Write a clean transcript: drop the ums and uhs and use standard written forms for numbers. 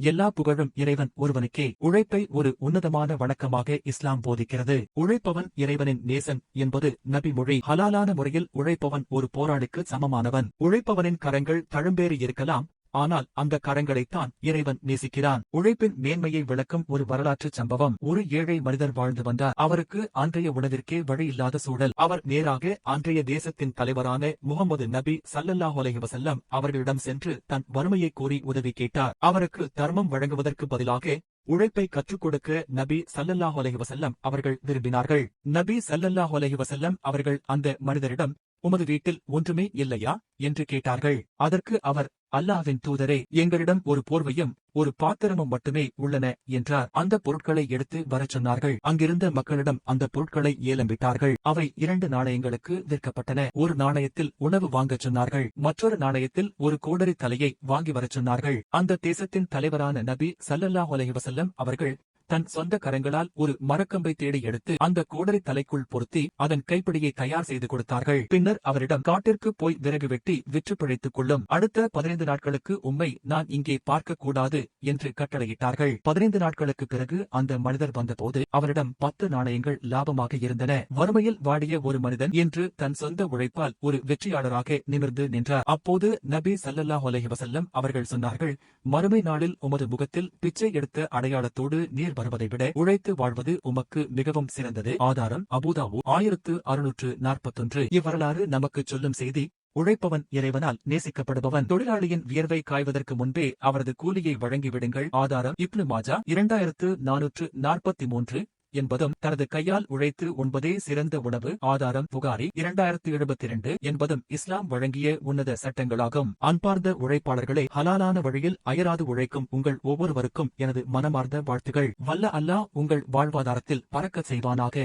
எல்லா புகழும் இறைவன் ஒருவனுக்கே. உழைப்பை ஒரு உன்னதமான வணக்கமாக இஸ்லாம் போதிக்கிறது. உழைப்பவன் இறைவனின் நேசன் என்பது நபி மொழி. ஹலாலான முறையில் உழைப்பவன் ஒரு போராளிக்கு சமமானவன். உழைப்பவனின் கரங்கள் தழும்பேறி இருக்கலாம், ஆனால் அந்த கரங்களைத்தான் இறைவன் நேசிக்கிறான். உழைப்பின் மேன்மையை விளக்கும் ஒரு வரலாற்றுச் சம்பவம். ஒரு ஏழை மனிதர் வாழ்ந்து வந்தார். அவருக்கு அன்றைய உணவிற்கே வழியில்லாத சூழல். அவர் நேராக அன்றைய தேசத்தின் தலைவரான முகமது நபி ஸல்லல்லாஹு அலைஹி வஸல்லம் அவர்களிடம் சென்று தன் வறுமையை கூறி உதவி கேட்டார். அவருக்கு தர்மம் வழங்குவதற்கு பதிலாக உழைப்பை கற்றுக் கொடுக்க நபி ஸல்லல்லாஹு அலைஹி வஸல்லம் அவர்கள் விரும்பினார்கள். நபி ஸல்லல்லாஹு அலைஹி வஸல்லம் அவர்கள் அந்த மனிதரிடம், உமது வீட்டில் ஒன்றுமே இல்லையா என்று கேட்டார்கள். அதற்கு அவர், அல்லாஹ்வின் தூதரே, எங்களிடம் ஒரு போர்வையும் ஒரு பாத்திரமும் மட்டுமே உள்ளன என்றார். அந்த பொருட்களை எடுத்து வரச் சொன்னார்கள். அங்கிருந்த மக்களிடம் அந்த பொருட்களை ஏலம் விட்டார்கள். அவை 2 நாணயங்களுக்கு விற்கப்பட்டன. ஒரு நாணயத்தில் உணவு வாங்கச் சொன்னார்கள், மற்றொரு நாணயத்தில் ஒரு கோடரி தலையை வாங்கி வரச் சொன்னார்கள். அந்த தேசத்தின் தலைவரான நபி ஸல்லல்லாஹு அலைஹி வஸல்லம் அவர்கள் தன் சொந்த கரங்களால் ஒரு மரக்கம்பை தேடி எடுத்து அந்த கோடரி தலைக்குள் பொருத்தி அதன் கைப்பிடியை தயார் செய்து கொடுத்தார்கள். பின்னர் அவரிடம், காட்டிற்கு போய் விறகு வெட்டி விற்று பிழைத்துக் கொள்ளும். அடுத்த 15 நாட்களுக்கு உம்மை நான் இங்கே பார்க்க கூடாது என்று கட்டளையிட்டார்கள். 15 நாட்களுக்கு பிறகு அந்த மனிதர் வந்தபோது அவரிடம் 10 நாணயங்கள் லாபமாக இருந்தன. வறுமையில் வாடிய ஒரு மனிதன் இன்று தன் சொந்த உழைப்பால் ஒரு வெற்றியாளராக நிமிர்ந்து நின்றார். அப்போது நபி ஸல்லல்லாஹு அலைஹி வஸல்லம் அவர்கள் சொன்னார்கள், மறுமை நாளில் உமது முகத்தில் பிச்சை எடுத்த அடையாளத்தோடு நீர் வருவதை விட உழைத்து வாழ்வது உமக்கு மிகவும் சிறந்தது. ஆதாரம் அபூதாவூத் 1641. இவ்வரலாறு நமக்கு சொல்லும் செய்தி, உழைப்பவன் இறைவனால் நேசிக்கப்படுபவன். தொழிலாளியின் வியர்வை காய்வதற்கு முன்பே அவரது கூலியை வழங்கிவிடுங்கள். ஆதாரம் இப்னு மாஜா 2443 என்பதும், தனது கையால் உழைத்து உண்பதே சிறந்த உணவு. ஆதாரம் புகாரி 2072 என்பதும் இஸ்லாம் வழங்கிய உன்னத சட்டங்களாகும். அன்பார்ந்த உழைப்பாளர்களே, ஹலாலான வழியில் அயராது உழைக்கும் உங்கள் ஒவ்வொருவருக்கும் எனது மனமார்ந்த வாழ்த்துகள். வல்ல அல்லாஹ் உங்கள் வாழ்வாதாரத்தில் பறக்கச் செய்வானாக.